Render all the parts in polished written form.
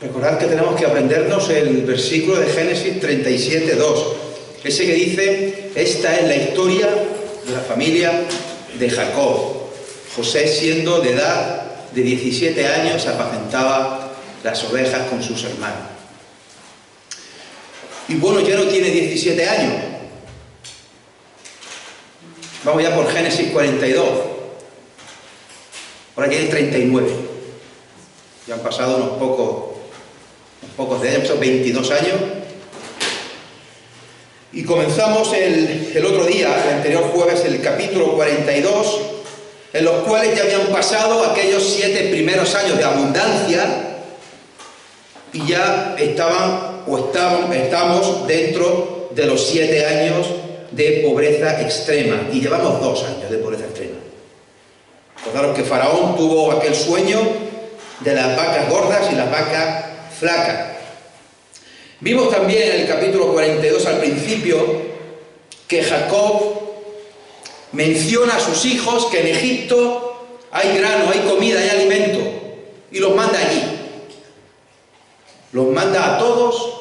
Recordad que tenemos que aprendernos el versículo de Génesis 37:2, ese que dice: esta es la historia de la familia de Jacob. José, siendo de edad de 17 años, apacentaba las ovejas con sus hermanos. Y bueno, ya no tiene 17 años. Vamos ya por Génesis 42. Ahora tiene 39. Ya han pasado unos pocos de años, 22 años. Y comenzamos el otro día, el anterior jueves, el capítulo 42, en los cuales ya habían pasado aquellos 7 primeros años de abundancia y ya estamos dentro de los 7 años de pobreza extrema, y llevamos 2 años de pobreza extrema. Recordaros que Faraón tuvo aquel sueño de las vacas gordas y las vacas flacas. Vimos también en el capítulo 42 al principio que Jacob menciona a sus hijos que en Egipto hay grano, hay comida, hay alimento, y los manda allí. Los manda a todos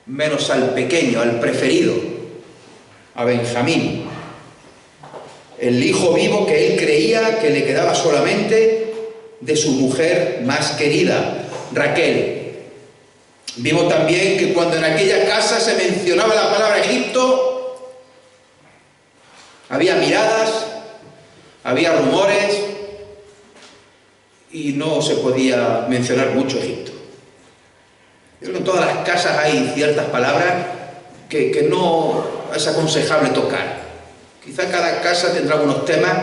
menos al pequeño, al preferido, a Benjamín, el hijo vivo que él creía que le quedaba solamente de su mujer más querida, Raquel. Vimos también que cuando en aquella casa se mencionaba la palabra Egipto, había miradas, había rumores y no se podía mencionar mucho Egipto. Creo que en todas las casas hay ciertas palabras que no es aconsejable tocar. Quizá cada casa tendrá algunos temas,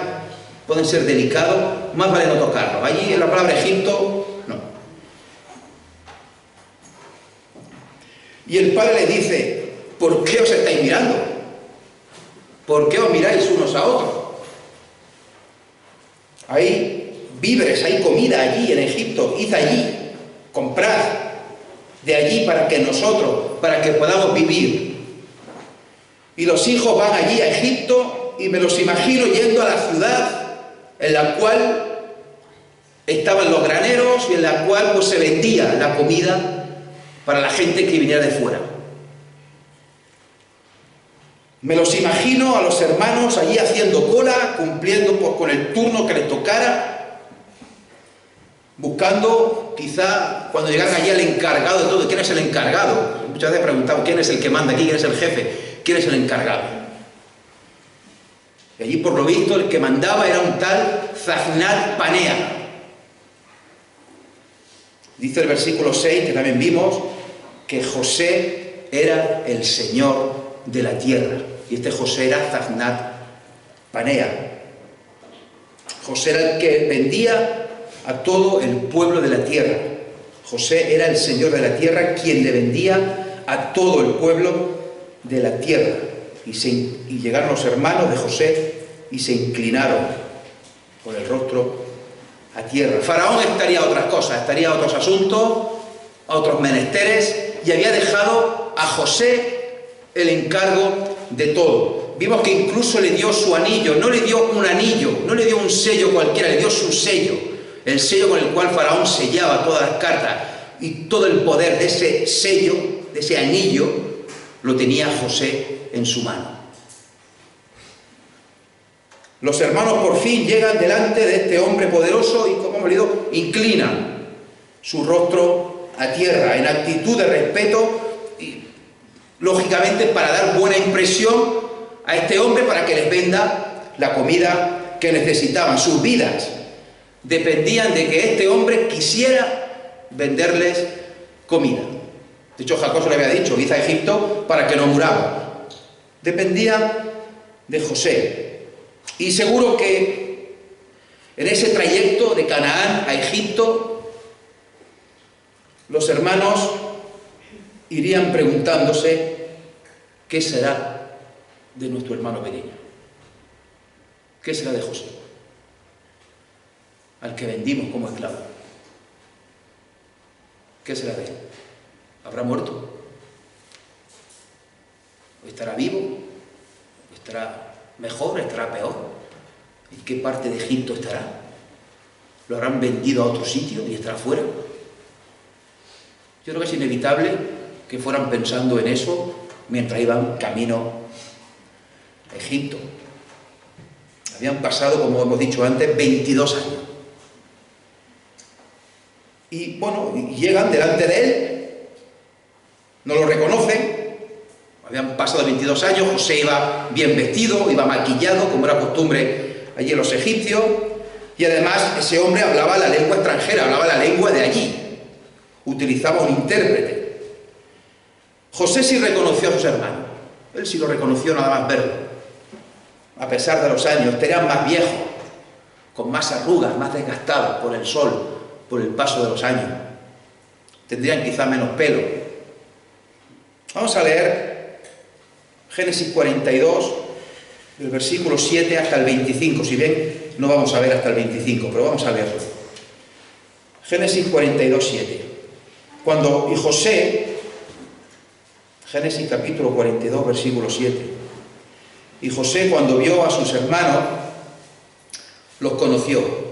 pueden ser delicados, más vale no tocarlos. Allí en la palabra Egipto, no. Y el padre le dice: ¿por qué os estáis mirando? ¿Por qué os miráis unos a otros? Hay víveres, hay comida allí en Egipto, id allí, comprad de allí para que nosotros, para que podamos vivir. Y los hijos van allí a Egipto y me los imagino yendo a la ciudad en la cual estaban los graneros y en la cual pues se vendía la comida para la gente que viniera de fuera. Me los imagino a los hermanos allí haciendo cola, cumpliendo pues con el turno que les tocara, buscando, quizá cuando llegaran allí al encargado de todo. ¿Quién es el encargado? Muchas veces he preguntado: ¿quién es el que manda aquí? ¿Quién es el jefe? ¿Quién es el encargado? Y allí, por lo visto, el que mandaba era un tal Zaphnath Panea. Dice el versículo 6, que también vimos, que José era el señor de la tierra. Y este José era Zaphnath Panea. José era el que vendía a todo el pueblo de la tierra. José era el señor de la tierra, quien le vendía a todo el pueblo de la tierra. Y llegaron los hermanos de José y se inclinaron con el rostro a tierra. Faraón estaría a otras cosas, estaría a otros asuntos, a otros menesteres, y había dejado a José el encargo de todo. Vimos que incluso le dio su anillo, no le dio un anillo, no le dio un sello cualquiera, le dio su sello, el sello con el cual Faraón sellaba todas las cartas, y todo el poder de ese sello, de ese anillo, lo tenía José en su mano. Los hermanos por fin llegan delante de este hombre poderoso y, como hemos leído, inclinan su rostro a tierra en actitud de respeto y, lógicamente, para dar buena impresión a este hombre, para que les venda la comida que necesitaban. Sus vidas dependían de que este hombre quisiera venderles comida. De hecho, Jacob se le había dicho: id a Egipto para que no muramos. Dependía de José. Y seguro que en ese trayecto de Canaán a Egipto, los hermanos irían preguntándose: ¿qué será de nuestro hermano pequeño? ¿Qué será de José, al que vendimos como esclavo? ¿Qué será de él? ¿Habrá muerto? ¿O estará vivo? ¿O estará mejor? ¿Estará peor? ¿En qué parte de Egipto estará? ¿Lo habrán vendido a otro sitio y estará fuera? Yo creo que es inevitable que fueran pensando en eso mientras iban camino a Egipto. Habían pasado, como hemos dicho antes, 22 años. Y bueno, llegan delante de él, no lo reconocen, habían pasado 22 años, José iba bien vestido, iba maquillado, como era costumbre allí en los egipcios, y además ese hombre hablaba la lengua extranjera, hablaba la lengua de allí, utilizaba un intérprete. José sí reconoció a sus hermanos, él sí lo reconoció nada más verlo, a pesar de los años, eran más viejos, con más arrugas, más desgastados por el sol, por el paso de los años. Tendrían quizá menos pelo. Vamos a leer Génesis 42, del versículo 7 hasta el 25. Si bien no vamos a ver hasta el 25, pero vamos a leerlo. Génesis 42, 7. Y José, Génesis capítulo 42, versículo 7. Y José, cuando vio a sus hermanos, los conoció.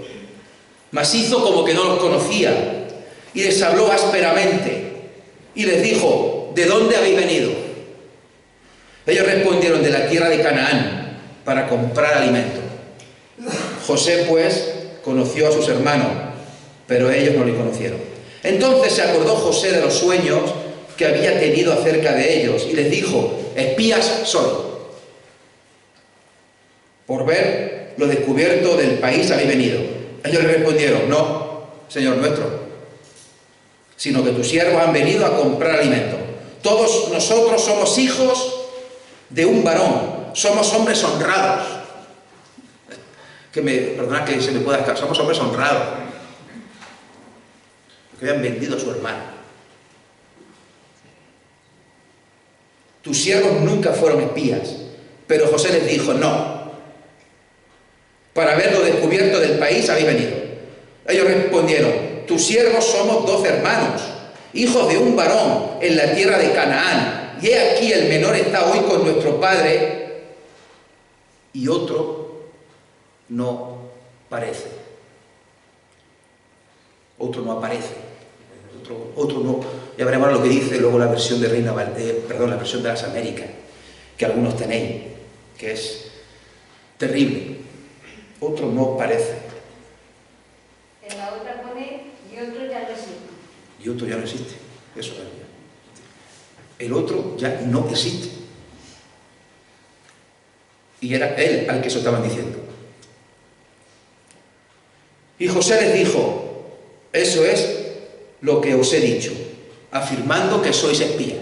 Mas hizo como que no los conocía, y les habló ásperamente, y les dijo: ¿de dónde habéis venido? Ellos respondieron: de la tierra de Canaán, para comprar alimento. José, pues, conoció a sus hermanos, pero ellos no le conocieron. Entonces se acordó José de los sueños que había tenido acerca de ellos, y les dijo: espías sois. Por ver lo descubierto del país habéis venido. Ellos le respondieron: no, Señor nuestro, sino que tus siervos han venido a comprar alimento. Todos nosotros somos hijos de un varón, somos hombres honrados. Perdonad que se me pueda escapar, somos hombres honrados, porque habían vendido a su hermano. Tus siervos nunca fueron espías. Pero José les dijo: no, para ver lo descubierto del país habéis venido. Ellos respondieron: tus siervos somos 12 hermanos, hijos de un varón en la tierra de Canaán, y he aquí el menor está hoy con nuestro padre, y otro no parece. Otro no aparece. Otro no. Ya veremos lo que dice luego la versión de la versión de las Américas, que algunos tenéis, que es terrible. Otro no parece. En la otra pone: y otro ya no existe. Y otro ya no existe. Eso es. El otro ya no existe. Y era él al que eso estaban diciendo. Y José les dijo: eso es lo que os he dicho, afirmando que sois espías.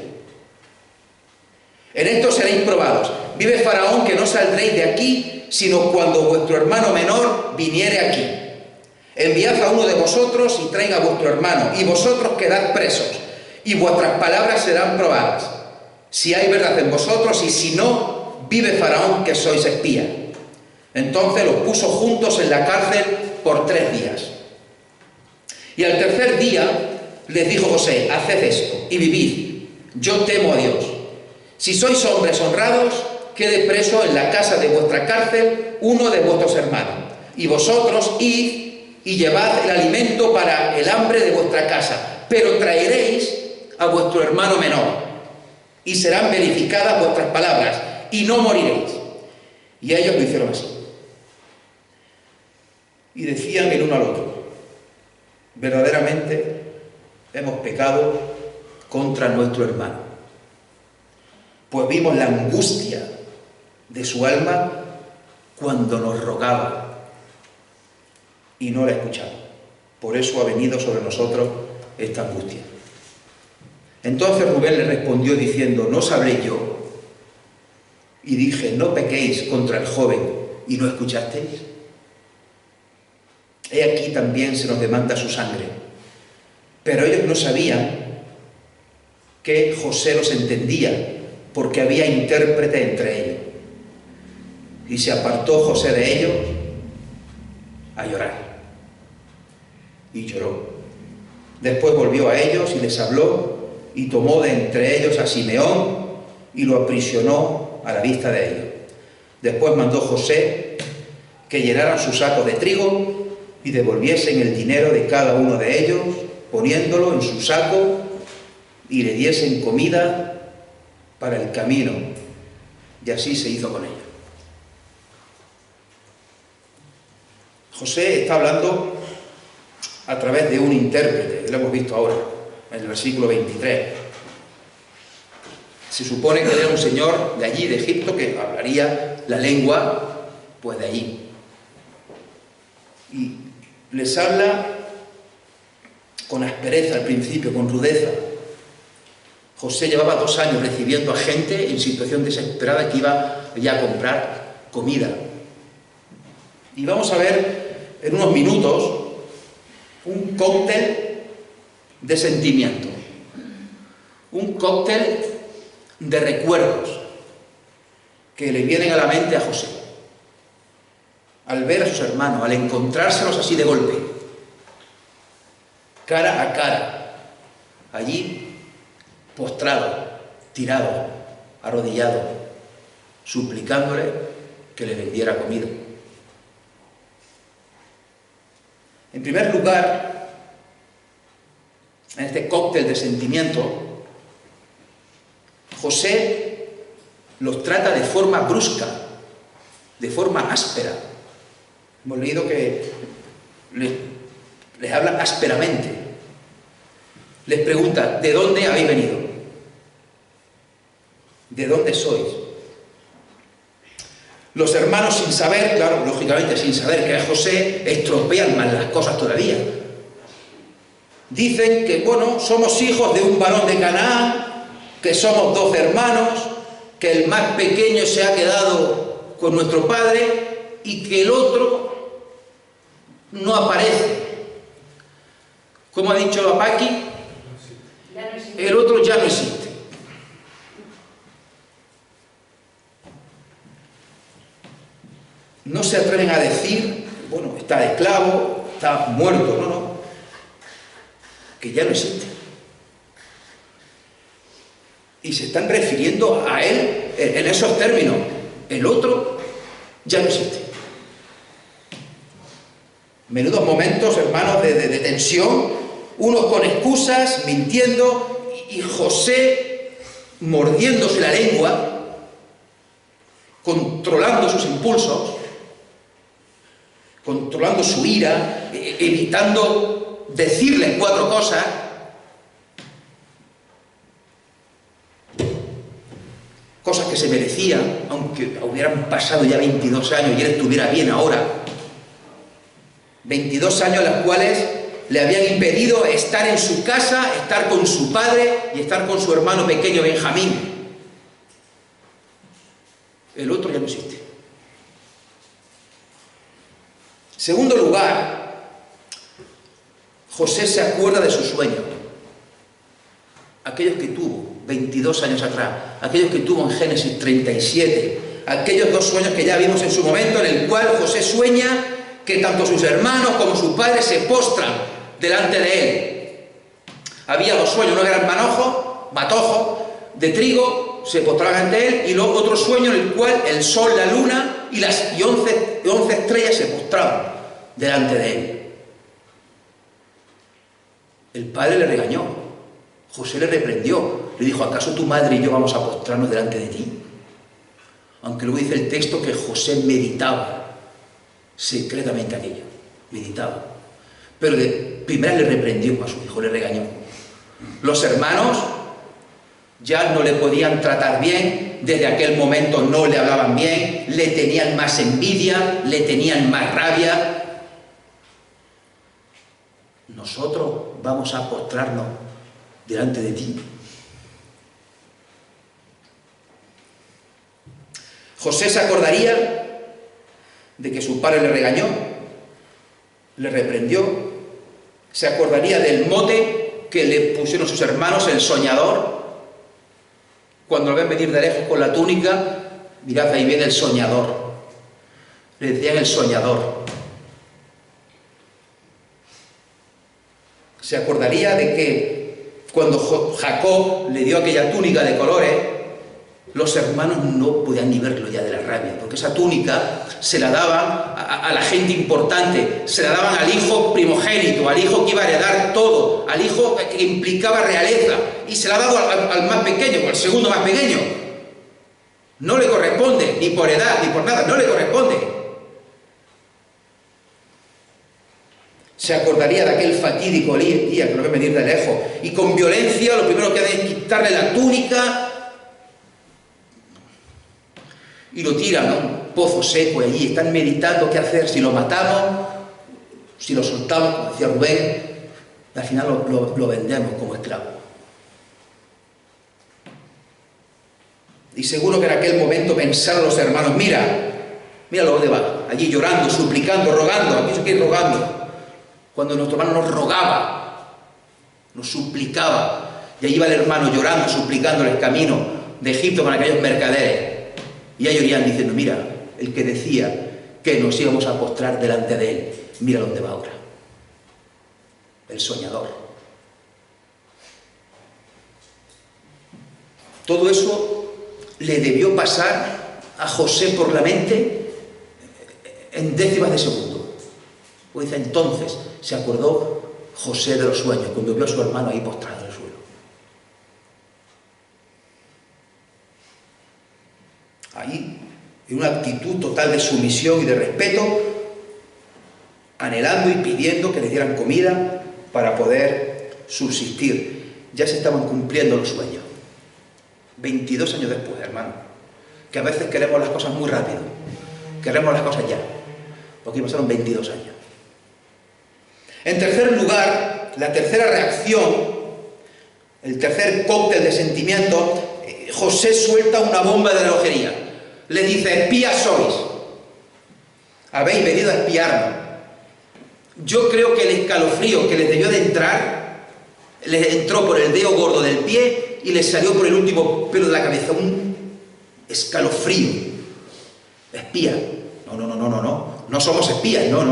En esto seréis probados. Vive Faraón que no saldréis de aquí, sino cuando vuestro hermano menor viniere aquí. Enviad a uno de vosotros y traiga a vuestro hermano, y vosotros quedad presos, y vuestras palabras serán probadas, si hay verdad en vosotros, y si no, vive Faraón que sois espías. Entonces los puso juntos en la cárcel por 3 días. Y al tercer día les dijo José: haced esto y vivid, yo temo a Dios. Si sois hombres honrados, quede preso en la casa de vuestra cárcel uno de vuestros hermanos, y vosotros id y llevad el alimento para el hambre de vuestra casa, pero traeréis a vuestro hermano menor, y serán verificadas vuestras palabras, y no moriréis. Y ellos lo hicieron así. Y decían el uno al otro: verdaderamente hemos pecado contra nuestro hermano, pues vimos la angustia de su alma cuando nos rogaba, y no la escuchamos. Por eso ha venido sobre nosotros esta angustia. Entonces Rubén le respondió diciendo: no sabré yo. Y dije: no pequéis contra el joven, y no escuchasteis. He aquí también se nos demanda su sangre. Pero ellos no sabían que José los entendía, porque había intérprete entre ellos. Y se apartó José de ellos a llorar. Y lloró. Después volvió a ellos y les habló, y tomó de entre ellos a Simeón y lo aprisionó a la vista de ellos. Después mandó José que llenaran sus sacos de trigo y devolviesen el dinero de cada uno de ellos, poniéndolo en su saco y le diesen comida para el camino. Y así se hizo con ella. José está hablando a través de un intérprete, lo hemos visto ahora, en el versículo 23. Se supone que era un señor de allí, de Egipto, que hablaría la lengua, pues de allí. Y les habla con aspereza al principio, con rudeza. José llevaba 2 años recibiendo a gente en situación desesperada que iba ya a comprar comida. Y vamos a ver en unos minutos un cóctel de sentimiento, un cóctel de recuerdos que le vienen a la mente a José al ver a sus hermanos, al encontrárselos así de golpe, cara a cara, allí postrado, tirado, arrodillado, suplicándole que le vendiera comida. En primer lugar, en este cóctel de sentimiento, José los trata de forma brusca, de forma áspera. Hemos leído que les habla ásperamente. Les pregunta, ¿de dónde habéis venido? ¿De dónde sois? Los hermanos, sin saber, claro, lógicamente sin saber que es José, estropean más las cosas todavía. Dicen que, bueno, somos hijos de un varón de Canaán, que somos 2 hermanos, que el más pequeño se ha quedado con nuestro padre y que el otro no aparece. Como ha dicho Apaqui, el otro ya no existe. No se atreven a decir, bueno, está esclavo, está muerto, no, que ya no existe. Y se están refiriendo a él en esos términos. El otro ya no existe. Menudos momentos, hermanos, de tensión, unos con excusas, mintiendo, y José mordiéndose la lengua, controlando sus impulsos, controlando su ira, evitando decirles 4 cosas. Cosas que se merecían, aunque hubieran pasado ya 22 años y él estuviera bien ahora. 22 años los cuales le habían impedido estar en su casa, estar con su padre y estar con su hermano pequeño Benjamín. El otro ya no existe. Segundo lugar, José se acuerda de su sueño. Aquellos que tuvo 22 años atrás, aquellos que tuvo en Génesis 37, aquellos 2 sueños que ya vimos en su momento, en el cual José sueña que tanto sus hermanos como sus padres se postran delante de él. Había 2 sueños, uno era el matojo de trigo, se postraban ante él, y luego otro sueño en el cual el sol, la luna y 11 estrellas se postraban delante de él. El padre le regañó, José le reprendió, le dijo, ¿acaso tu madre y yo vamos a postrarnos delante de ti? Aunque luego dice el texto que José meditaba secretamente aquello, meditaba. Pero de primera le reprendió a su hijo, le regañó. Los hermanos ya no le podían tratar bien, desde aquel momento no le hablaban bien, le tenían más envidia, le tenían más rabia. Nosotros vamos a postrarnos delante de ti. José se acordaría de que su padre le regañó, le reprendió, se acordaría del mote que le pusieron sus hermanos, el soñador. Cuando lo ven venir de lejos con la túnica, mirad, ahí viene el soñador. Le decían el soñador. Se acordaría de que cuando Jacob le dio aquella túnica de colores, los hermanos no podían ni verlo ya de la rabia, porque esa túnica se la daban a la gente importante, se la daban al hijo primogénito, al hijo que iba a heredar todo, al hijo que implicaba realeza, y se la ha dado al más pequeño, o al segundo más pequeño. No le corresponde, ni por edad, ni por nada, no le corresponde. Se acordaría de aquel fatídico día que lo ve venir de lejos, y con violencia lo primero que hace es quitarle la túnica y lo tiran a un pozo seco, y allí están meditando qué hacer, si lo matamos, si lo soltamos, como decía Rubén, y al final lo vendemos como esclavo. Y seguro que en aquel momento pensaron los hermanos, mira lo de va, allí llorando, suplicando, rogando, aquí se quiere rogando. Cuando nuestro hermano nos rogaba, nos suplicaba, y allí iba el hermano llorando, suplicando el camino de Egipto con aquellos mercaderes. Y ellos iban diciendo, mira, el que decía que nos íbamos a postrar delante de él, mira dónde va ahora. El soñador. Todo eso le debió pasar a José por la mente en décimas de segundo. Pues dice, entonces se acordó José de los sueños, cuando vio a su hermano ahí postrado en el suelo. Ahí, en una actitud total de sumisión y de respeto, anhelando y pidiendo que le dieran comida para poder subsistir. Ya se estaban cumpliendo los sueños. 22 años después, hermano, que a veces queremos las cosas muy rápido, queremos las cosas ya, porque pasaron 22 años. En tercer lugar, la tercera reacción, el tercer cóctel de sentimientos, José suelta una bomba de relojería. Le dice, espías sois, habéis venido a espiarnos. Yo creo que el escalofrío que les debió de entrar, les entró por el dedo gordo del pie y les salió por el último pelo de la cabeza, un escalofrío. Espía. No somos espías, no.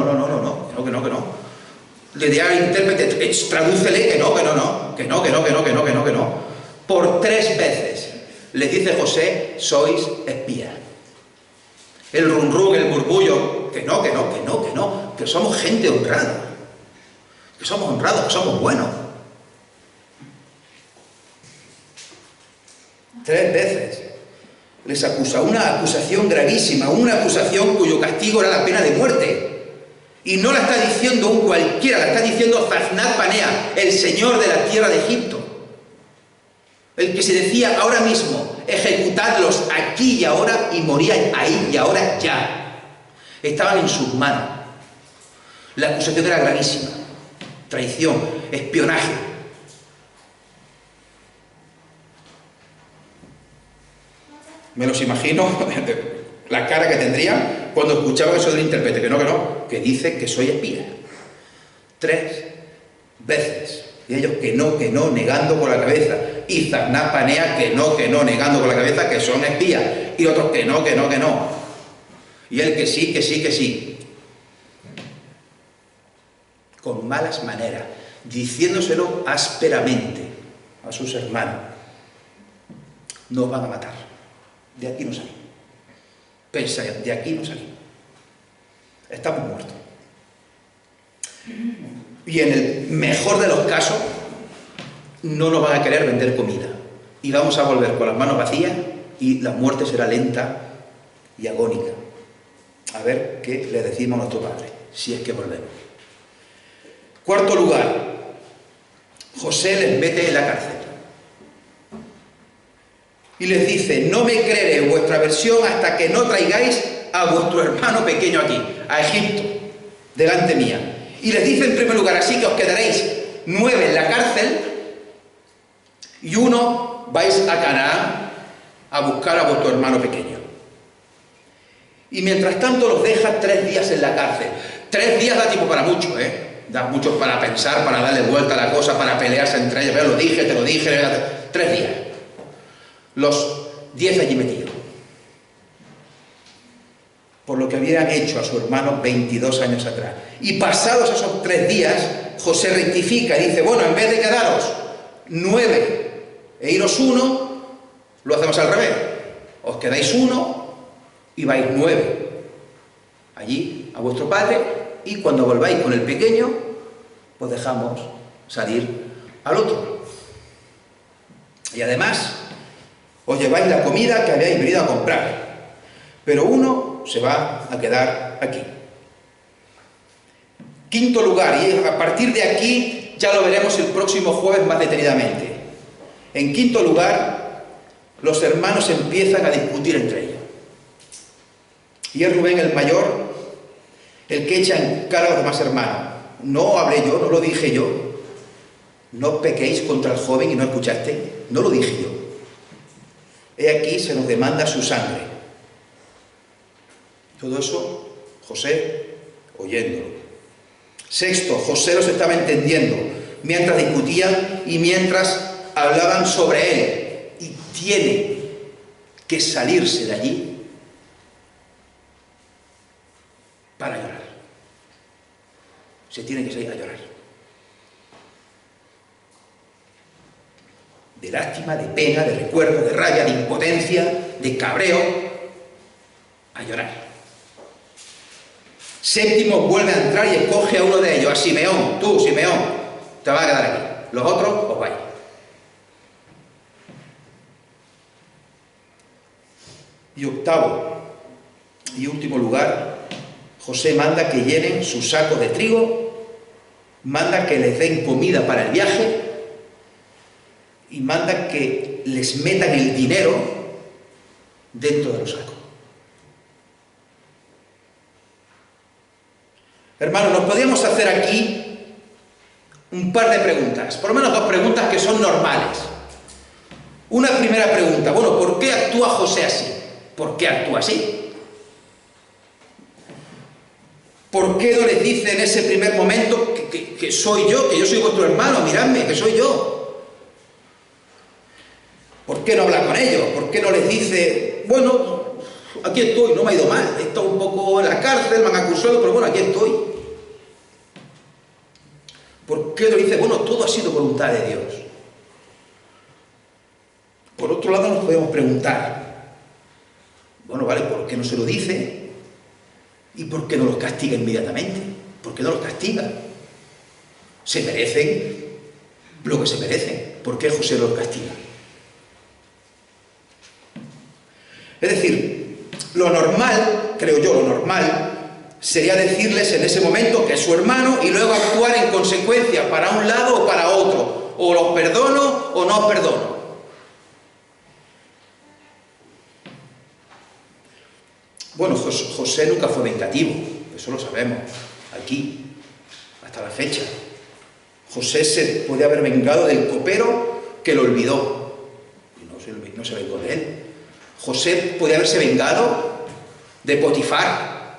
Le dirá al intérprete, tradúcele que no. Por 3 veces les dice José, sois espías. El run, el murmullo, que somos gente honrada, que somos honrados, que somos buenos. 3 veces les acusa, una acusación gravísima, una acusación cuyo castigo era la pena de muerte. Y no la está diciendo un cualquiera, la está diciendo Zaznat Panea, el señor de la tierra de Egipto. El que se decía ahora mismo, ejecutadlos aquí y ahora, y morían ahí y ahora ya. Estaban en sus manos. La acusación era gravísima. Traición, espionaje. Me los imagino, la cara que tendrían cuando escuchaban eso del intérprete, que dice que soy espía. 3 veces. Y ellos que no, negando con la cabeza. Y Zaznat Panea que no, negando con la cabeza que son espías. Y otros que no. Y él que sí. Con malas maneras, diciéndoselo ásperamente a sus hermanos. Nos van a matar. De aquí no salimos. Pensa, de aquí no salimos. Estamos muertos. Y en el mejor de los casos, no nos van a querer vender comida. Y vamos a volver con las manos vacías y la muerte será lenta y agónica. A ver qué le decimos a nuestro Padre, si es que volvemos. Cuarto lugar, José les mete en la cárcel. Y les dice, no me creeré vuestra versión hasta que no traigáis a vuestro hermano pequeño aquí, a Egipto, delante mía. Y les dice en primer lugar, así que os quedaréis 9 en la cárcel y 1 vais a Canaán a buscar a vuestro hermano pequeño. Y mientras tanto los deja 3 días en la cárcel. 3 días da tiempo para mucho, da mucho para pensar, para darle vuelta a la cosa, para pelearse entre ellos. Te lo dije, 3 días. Los 10 allí metidos. Por lo que habían hecho a su hermano 22 años atrás. Y pasados esos 3 días, José rectifica y dice, bueno, en vez de quedaros 9 e iros 1, lo hacemos al revés. Os quedáis 1 y vais 9 allí a vuestro padre, y cuando volváis con el pequeño, pues dejamos salir al otro. Y además, os lleváis la comida que habéis venido a comprar, pero uno se va a quedar aquí. Quinto lugar, y a partir de aquí ya lo veremos el próximo jueves más detenidamente. En quinto lugar, los hermanos empiezan a discutir entre ellos. Y es Rubén el mayor el que echa en cara a los demás hermanos. No hablé yo, no lo dije yo. No pequéis contra el joven y no escuchasteis. No lo dije yo. He aquí se nos demanda su sangre. Todo eso, José oyéndolo. Sexto, José los estaba entendiendo mientras discutían y mientras hablaban sobre él. Y tiene que salirse de allí para llorar. Se tiene que salir a llorar. De lástima, de pena, de recuerdo, de rabia, de impotencia, de cabreo, a llorar. Séptimo vuelve a entrar y escoge a uno de ellos, a Simeón. Tú, Simeón, te vas a quedar aquí. Los otros, os vais. Y octavo y último lugar, José manda que llenen sus sacos de trigo, manda que les den comida para el viaje y manda que les metan el dinero dentro de los sacos. Hermanos, nos podríamos hacer aquí un par de preguntas, por lo menos dos preguntas que son normales. Una primera pregunta, bueno, ¿por qué actúa José así? ¿Por qué actúa así? ¿Por qué no les dice en ese primer momento que soy yo, que yo soy vuestro hermano, miradme, que soy yo? ¿Por qué no habla con ellos? ¿Por qué no les dice, bueno, aquí estoy, no me ha ido mal, he estado un poco en la cárcel, me han acusado, pero bueno, aquí estoy? ¿Por qué no dice, bueno, todo ha sido voluntad de Dios? Por otro lado nos podemos preguntar, bueno, vale, ¿por qué no se lo dice? ¿Y por qué no los castiga inmediatamente? ¿Por qué no los castiga? Se merecen lo que se merecen. ¿Por qué José los castiga? Es decir, lo normal, creo yo, lo normal sería decirles en ese momento que es su hermano y luego actuar en consecuencia para un lado o para otro. O los perdono o no os perdono. Bueno, José nunca fue vengativo, eso lo sabemos, aquí, hasta la fecha. José se puede haber vengado del copero que lo olvidó, y no se vengó de él. José puede haberse vengado de Potifar,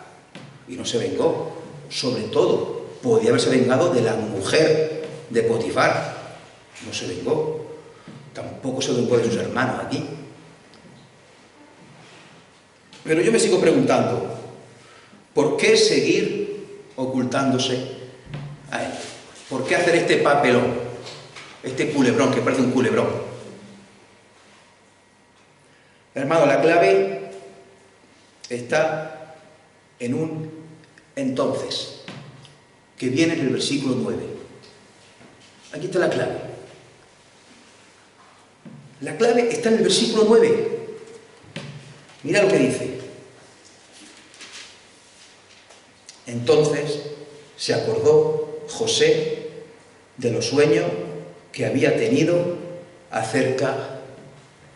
y no se vengó. Sobre todo, podía haberse vengado de la mujer de Potifar, no se vengó. Tampoco se vengó de sus hermanos aquí. Pero yo me sigo preguntando, ¿por qué seguir ocultándose a él? ¿Por qué hacer este papelón, este culebrón, que parece un culebrón? Hermano, la clave está en un entonces, que viene en el versículo 9. Aquí está la clave. La clave está en el versículo 9. Mira lo que dice. Entonces se acordó José de los sueños que había tenido acerca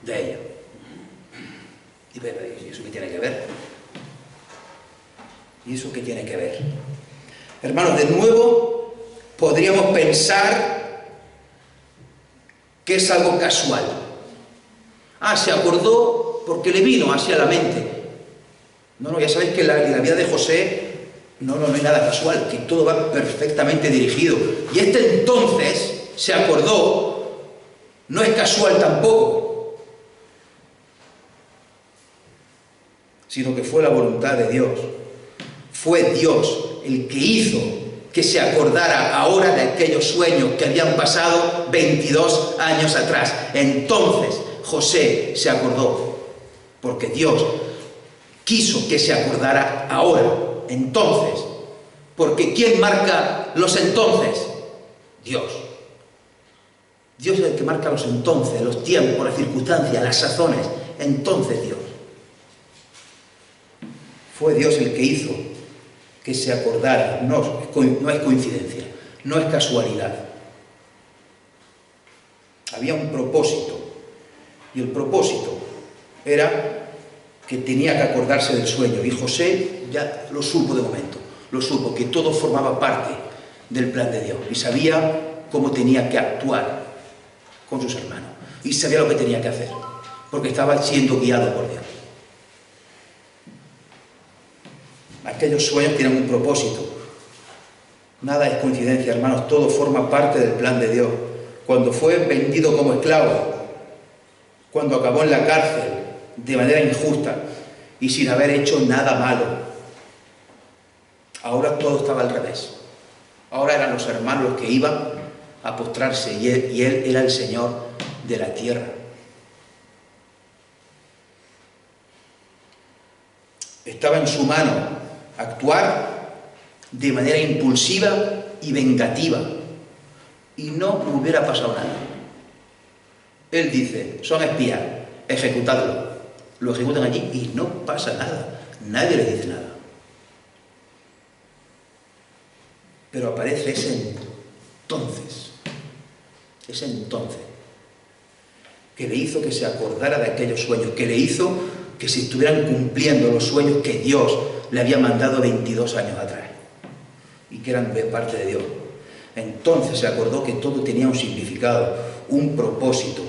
de ella. ¿Y eso qué tiene que ver? ¿Y eso qué tiene que ver? Hermanos, de nuevo podríamos pensar que es algo casual. Se acordó porque le vino así a la mente. No, ya sabéis que la vida de José no hay nada casual, que todo va perfectamente dirigido. Y este entonces se acordó, no es casual tampoco, sino que fue la voluntad de Dios. Fue Dios el que hizo que se acordara ahora de aquellos sueños que habían pasado 22 años atrás. Entonces José se acordó, porque Dios quiso que se acordara ahora, entonces. Porque ¿quién marca los entonces? Dios. Dios es el que marca los entonces, los tiempos, las circunstancias, las sazones. Entonces Dios. Fue Dios el que hizo que se acordara. No es coincidencia, no es casualidad. Había un propósito. Y el propósito era que tenía que acordarse del sueño. Y José ya lo supo de momento. Lo supo, que todo formaba parte del plan de Dios. Y sabía cómo tenía que actuar con sus hermanos. Y sabía lo que tenía que hacer. Porque estaba siendo guiado por Dios. Aquellos sueños tienen un propósito. Nada es coincidencia, hermanos. Todo forma parte del plan de Dios. Cuando fue vendido como esclavo, cuando acabó en la cárcel de manera injusta y sin haber hecho nada malo, ahora todo estaba al revés. Ahora eran los hermanos los que iban a postrarse y él era el Señor de la tierra. Estaba en su mano actuar de manera impulsiva y vengativa y no hubiera pasado nada. Él dice, son espías, ejecutadlo. Lo ejecutan allí y no pasa nada. Nadie le dice nada. Pero aparece ese entonces, que le hizo que se acordara de aquellos sueños, que le hizo que se estuvieran cumpliendo los sueños que Dios le había mandado 22 años atrás y que eran de parte de Dios. Entonces se acordó que todo tenía un significado, un propósito.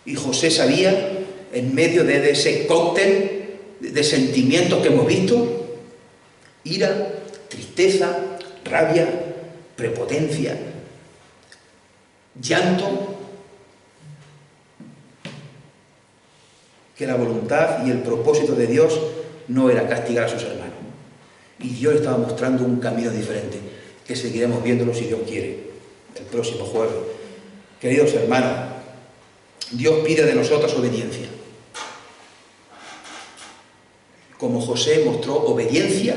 Y José sabía, en medio de ese cóctel de sentimientos que hemos visto, ira, tristeza, rabia, prepotencia, llanto, que la voluntad y el propósito de Dios no era castigar a sus hermanos. Y Dios le estaba mostrando un camino diferente, que seguiremos viéndolo si Dios quiere, el próximo jueves. Queridos hermanos, Dios pide de nosotros obediencia. Como José mostró obediencia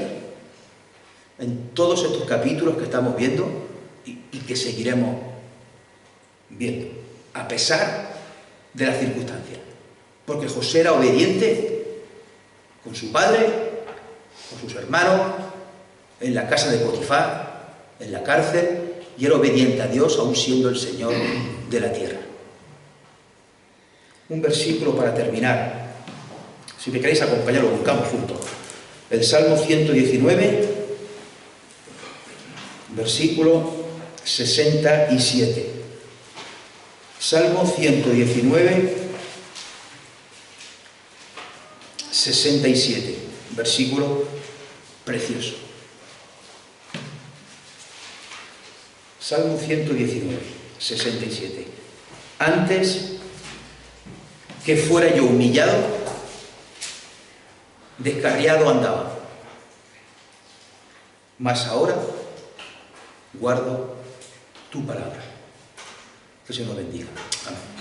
en todos estos capítulos que estamos viendo y que seguiremos viendo, a pesar de las circunstancias. Porque José era obediente con su padre, con sus hermanos, en la casa de Potifar, en la cárcel, y era obediente a Dios aún siendo el Señor de la tierra. Un versículo para terminar. Si me queréis acompañar, lo buscamos juntos. El Salmo 119, versículo 67. Salmo 119, 67. Versículo precioso. Salmo 119, 67. Antes que fuera yo humillado, descarriado andaba, mas ahora guardo tu palabra. Que se nos bendiga. Amén.